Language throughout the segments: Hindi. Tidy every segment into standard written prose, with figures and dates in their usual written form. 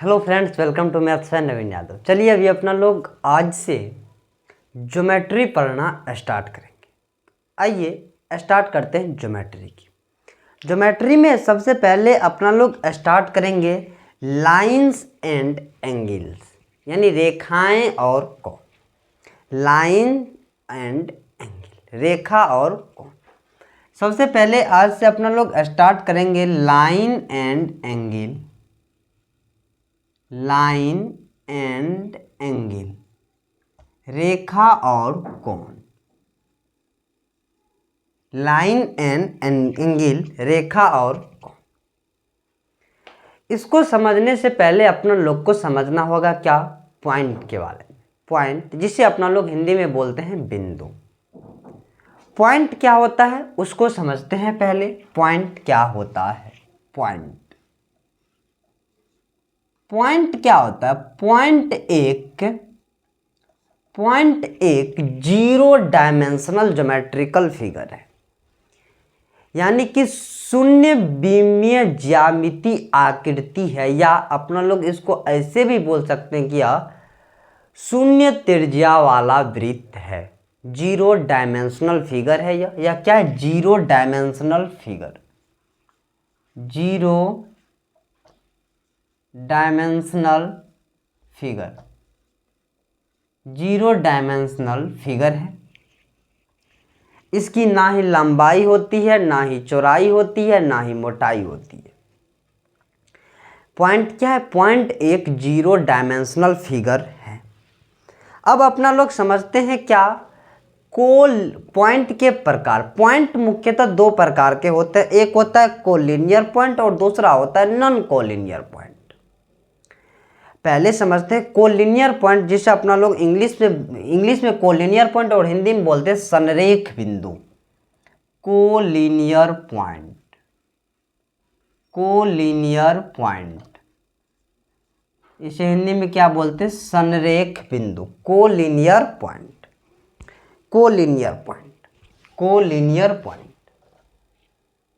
Hello friends, welcome to maths by Naveen Yadav. चलिए अभी अपना लोग आज से ज्योमेट्री पढ़ना स्टार्ट करेंगे। आइए स्टार्ट करते हैं ज्योमेट्री की। ज्योमेट्री में सबसे पहले अपना लोग स्टार्ट करेंगे लाइंस एंड एंगल्स, यानी रेखाएं और कोण। लाइन एंड एंगल, रेखा और कोण। सबसे पहले आज से अपना लोग स्टार्ट करेंगे line and angle. Line and angle, रेखा और कोण। लाइन एंड एंगल, रेखा और कोण। इसको समझने से पहले अपना लोग को समझना होगा क्या, पॉइंट के बारे में। पॉइंट जिसे अपना लोग हिंदी में बोलते हैं बिंदु। पॉइंट क्या होता है उसको समझते हैं पहले। पॉइंट क्या होता है? पॉइंट क्या होता है? पॉइंट एक जीरो डायमेंशनल ज्योमेट्रिकल फिगर है, यानी कि शून्य विमीय ज्यामिति आकृति है, या अपना लोग इसको ऐसे भी बोल सकते हैं कि यह शून्य त्रिज्या वाला वृत्त है। जीरो डायमेंशनल फिगर है या क्या है? Zero dimensional figure. Zero dimensional figure, zero dimensional figure है। इसकी ना ही लंबाई होती है, ना ही चौड़ाई होती है, ना ही मोटाई होती है। पॉइंट क्या है? पॉइंट एक जीरो डायमेंशनल फिगर है। अब अपना लोग समझते हैं क्या, पॉइंट के प्रकार। पॉइंट मुख्यतः दो प्रकार के होते हैं, एक होता है कोलिनियर पॉइंट और दूसरा होता है नॉन कोलिनियर पॉइंट। पहले समझते हैं कोलिनियर पॉइंट, जिसे अपना लोग इंग्लिश में कोलिनियर पॉइंट और हिंदी में बोलते हैं संरेख बिंदु। कोलिनियर पॉइंट, कोलिनियर पॉइंट, इसे हिंदी में क्या बोलते हैं? संरेख बिंदु। Collinear point, collinear point, collinear point,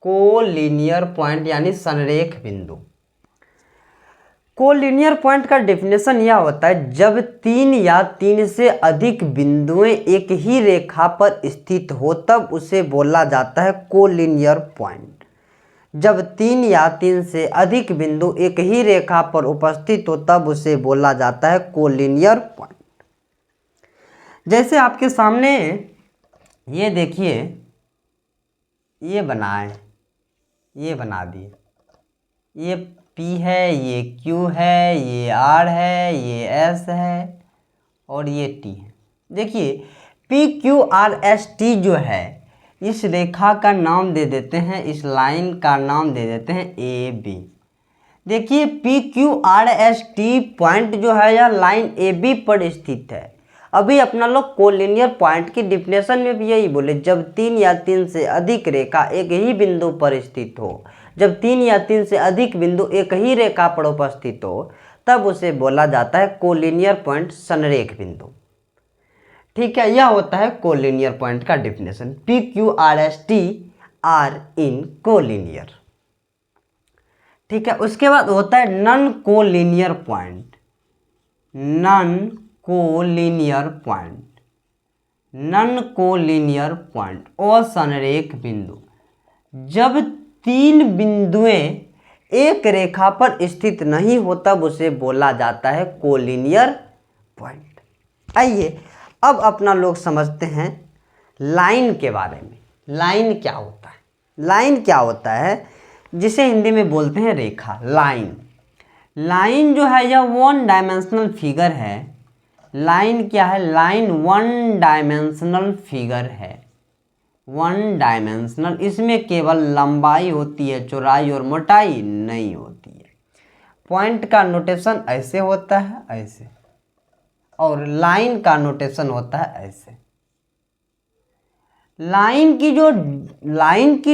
collinear point यानी संरेख बिंदु। कोलिनियर पॉइंट का डेफिनेशन यह होता है, जब तीन या तीन से अधिक बिंदुएं एक ही रेखा पर स्थित हो तब उसे बोला जाता है कोलिनियर पॉइंट। जब तीन या तीन से अधिक बिंदु एक ही रेखा पर उपस्थित हो तब उसे बोला जाता है कोलिनियर पॉइंट। जैसे आपके सामने ये देखिए, ये बनाए, ये बना दिए, ये P है, ये Q है, ये R है, ये S है और ये T है। देखिए PQRST जो है, इस रेखा का नाम दे देते हैं, इस लाइन का नाम दे देते हैं AB। देखिए PQRST पॉइंट जो है यह लाइन AB पर स्थित है। अभी अपना लोग कोलिनियर पॉइंट की डिफिनेशन में भी यही बोले, जब तीन या तीन से अधिक रेखा एक ही बिंदु पर स्थित हो। जब तीन या तीन से अधिक बिंदु एक ही रेखा पर उपस्थित हो तब उसे बोला जाता है कोलिनियर पॉइंट, संरेख बिंदु। ठीक है, यह होता है कोलिनियर पॉइंट का definition. PQRST are in collinear. ठीक है, उसके बाद होता है non collinear point. Non collinear point, non collinear point और संरेख बिंदु। जब तीन बिंदुएं एक रेखा पर स्थित नहीं हो तब उसे बोला जाता है कोलिनियर पॉइंट। आइए अब अपना लोग समझते हैं लाइन के बारे में। लाइन क्या होता है? लाइन क्या होता है, जिसे हिंदी में बोलते हैं रेखा। लाइन, लाइन जो है यह वन डायमेंशनल फिगर है। लाइन क्या है? लाइन वन डायमेंशनल फिगर है, वन डायमेंशनल। इसमें केवल लंबाई होती है, चौड़ाई और मोटाई नहीं होती है। पॉइंट का नोटेशन ऐसे होता है, ऐसे, और लाइन का नोटेशन होता है ऐसे। लाइन की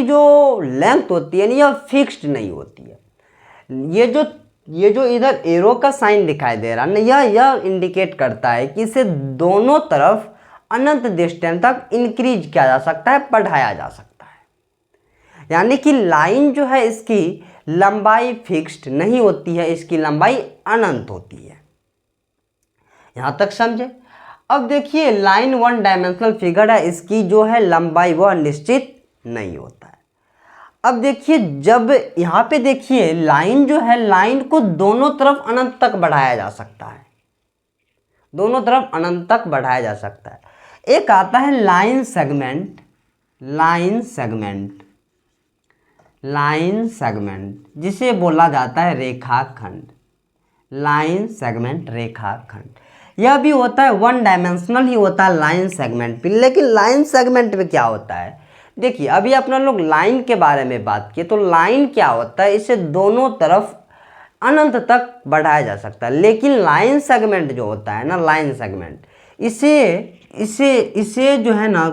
जो लेंथ होती है ना, यह फिक्स्ड नहीं होती है। ये जो इधर एरो का साइन दिखाई दे रहा है ना, यह इंडिकेट करता है कि इसे दोनों तरफ अनंत डिस्टेंस तक इंक्रीज किया जा सकता है, बढ़ाया जा सकता है। यानी कि लाइन जो है इसकी लंबाई फिक्स्ड नहीं होती है, इसकी लंबाई अनंत होती है। यहां तक समझे। अब देखिए लाइन वन डायमेंशनल फिगर है, इसकी जो है लंबाई वह निश्चित नहीं होता है। अब देखिए जब यहां पे देखिए लाइन जो है, लाइन को दोनों तरफ अनंत तक बढ़ाया जा सकता है, दोनों तरफ अनंत तक बढ़ाया जा सकता है। एक आता है line segment, line segment, line segment जिसे बोला जाता है रेखाखंड, लाइन सेगमेंट रेखाखंड। यह भी होता है वन डायमेंशनल ही होता है लाइन सेगमेंट भी। लेकिन लाइन सेगमेंट में क्या होता है, देखिए अभी अपना लोग लाइन के बारे में बात किए, तो लाइन क्या होता है, इसे दोनों तरफ अनंत तक बढ़ाया जा सकता है। लेकिन लाइन सेगमेंट जो होता है ना, लाइन सेगमेंट, इसे इसे इसे जो है ना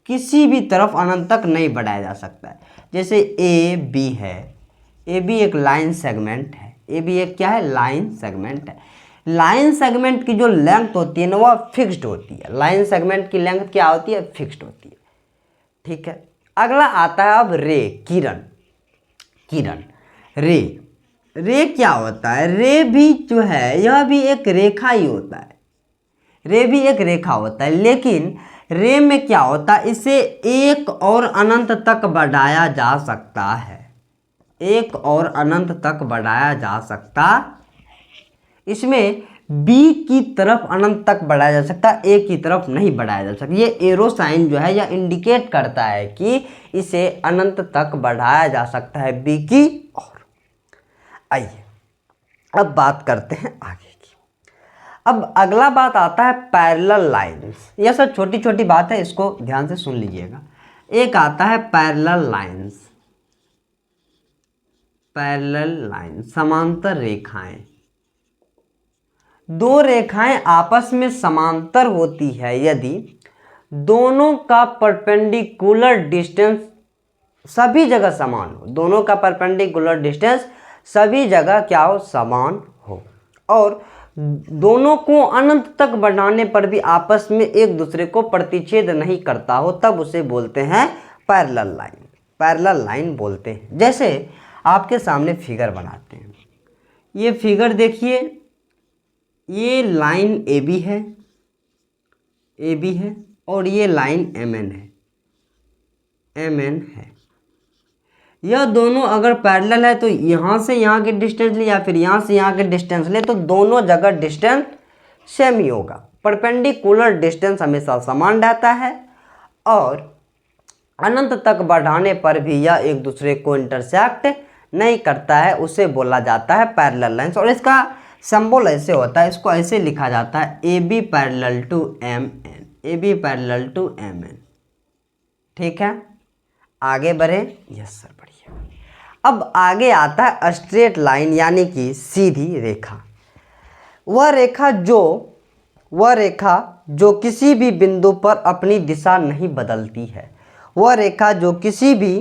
किसी भी तरफ अनंत तक नहीं बढ़ाया जा सकता है। जैसे ए बी है, ए बी एक लाइन सेगमेंट है, ए बी एक क्या है, लाइन सेगमेंट है। लाइन सेगमेंट की जो लेंथ होती है ना वह फिक्स्ड होती है, लाइन सेगमेंट की लेंथ क्या होती है, फिक्स्ड होती है। ठीक है, अगला आता है अब रे, किरण, किरण, रे, रे क्या होता है, रे भी जो है यह भी एक रेखा ही होता है, रे भी एक रेखा होता है। लेकिन रे में क्या होता है, इसे एक और अनंत तक बढ़ाया जा सकता है, एक और अनंत तक बढ़ाया जा सकता, इसमें बी की तरफ अनंत तक बढ़ाया जा सकता, ए की तरफ नहीं बढ़ाया जा सकता। ये एरो साइन जो है यह इंडिकेट करता है कि इसे अनंत तक बढ़ाया जा सकता है बी की ओर। आइए अब बात करते हैं आगे की। अब अगला बात आता है पैरेलल लाइंस। यह सब छोटी छोटी बात है, इसको ध्यान से सुन लीजिएगा। एक आता है पैरेलल लाइंस, पैरेलल लाइन, समांतर रेखाएं। दो रेखाएं आपस में समांतर होती है यदि दोनों का परपेंडिकुलर डिस्टेंस सभी जगह समान हो, दोनों का परपेंडिकुलर डिस्टेंस सभी जगह क्या हो, समान हो, और दोनों को अनंत तक बढ़ाने पर भी आपस में एक दूसरे को प्रतिच्छेद नहीं करता हो, तब उसे बोलते हैं पैरेलल लाइन, पैरेलल लाइन बोलते हैं। जैसे आपके सामने फिगर बनाते हैं, ये फिगर देखिए, ये लाइन ए बी है, ए बी है, और ये लाइन एम एन है, एम एन है। यह दोनों अगर पैरेलल है तो यहाँ से यहाँ के डिस्टेंस ले या फिर यहाँ से यहाँ के डिस्टेंस ले तो दोनों जगह डिस्टेंस सेम ही होगा। परपेंडिकुलर डिस्टेंस हमेशा समान रहता है और अनंत तक बढ़ाने पर भी यह एक दूसरे को इंटरसेक्ट नहीं करता है, उसे बोला जाता है पैरेलल लाइंस। और इसका सिंबल ऐसे होता है, इसको ऐसे लिखा जाता है A B parallel to M N, A B parallel to M N. ठीक है, आगे बढ़े, यस सर बढ़िया। अब आगे आता है स्ट्रेट लाइन यानी कि सीधी रेखा। वह रेखा जो किसी भी बिंदु पर अपनी दिशा नहीं बदलती है, वह रेखा जो किसी भी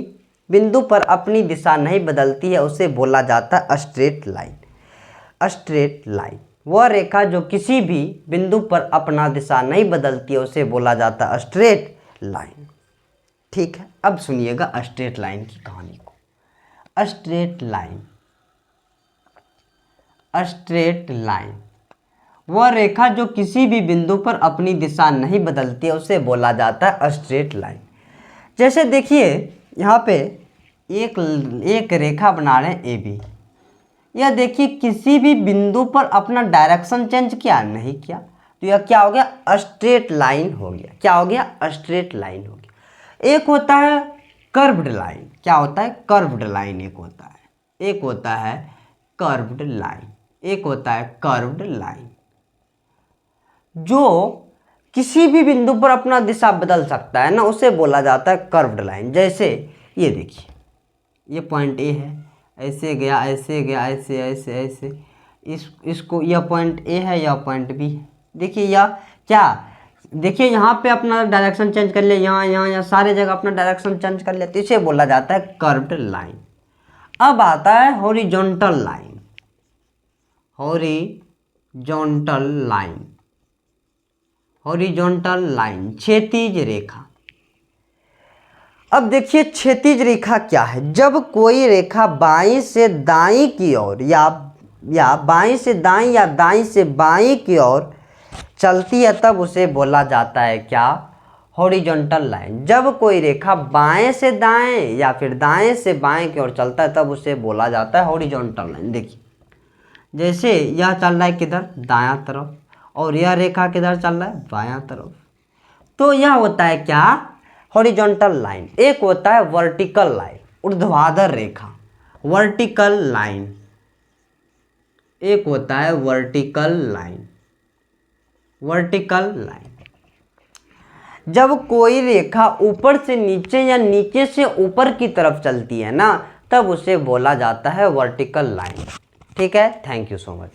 बिंदु पर अपनी दिशा नहीं बदलती है उसे बोला जाता है स्ट्रेट लाइन, स्ट्रेट लाइन। वह रेखा जो किसी भी बिंदु पर अपना दिशा नहीं बदलती है उसे बोला जाता है स्ट्रेट लाइन। ठीक है, अब सुनिएगा स्ट्रेट लाइन की कहानी को। स्ट्रेट लाइन, स्ट्रेट लाइन, वह रेखा जो किसी भी बिंदु पर अपनी दिशा नहीं बदलती है उसे बोला जाता है स्ट्रेट लाइन। जैसे देखिए यहाँ पे एक रेखा बना रहे हैं ए बी, यह देखिए किसी भी बिंदु पर अपना डायरेक्शन चेंज किया नहीं किया, तो यह क्या हो गया, स्ट्रेट लाइन हो गया। क्या हो गया, स्ट्रेट लाइन हो गया। एक होता है कर्व्ड लाइन, क्या होता है, कर्व्ड लाइन एक होता है, एक होता है कर्व्ड लाइन, एक होता है कर्व्ड लाइन जो किसी भी बिंदु पर अपना दिशा बदल सकता है ना, उसे बोला जाता है कर्व्ड लाइन। जैसे ये देखिए, ये पॉइंट ए है, ऐसे गया, ऐसे गया, ऐसे ऐसे ऐसे, इसको यह पॉइंट ए है, यह पॉइंट बी है। देखिए यह क्या, देखिए यहाँ पे अपना डायरेक्शन चेंज कर लिया, यहाँ सारे जगह अपना डायरेक्शन चेंज कर लिया, तो इसे बोला जाता है कर्व्ड लाइन। अब आता है horizontal line, horizontal line, horizontal line, क्षैतिज रेखा। अब देखिए क्षैतिज रेखा क्या है। जब कोई रेखा बाईं से दाईं की ओर या बाईं से दाईं या दाईं से बाईं की ओर चलती है तब उसे बोला जाता है क्या, हॉरिजॉन्टल लाइन। जब कोई रेखा बाएं से दाएं या फिर दाएं से बाएं की ओर चलता है तब उसे बोला जाता है हॉरिजॉन्टल लाइन। देखिए जैसे यह चल रहा है किधर, दायां तरफ, और यह रेखा किधर चल रहा है, बायां तरफ, तो यह होता है क्या, हॉरिजॉन्टल लाइन। एक होता है वर्टिकल लाइन, ऊर्ध्वाधर रेखा, वर्टिकल लाइन। एक होता है वर्टिकल लाइन, वर्टिकल लाइन। जब कोई रेखा ऊपर से नीचे या नीचे से ऊपर की तरफ चलती है ना, तब उसे बोला जाता है वर्टिकल लाइन। ठीक है, थैंक यू सो मच।